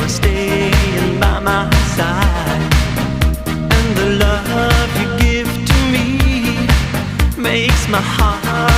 for staying by my side. And the love you give to me makes my heart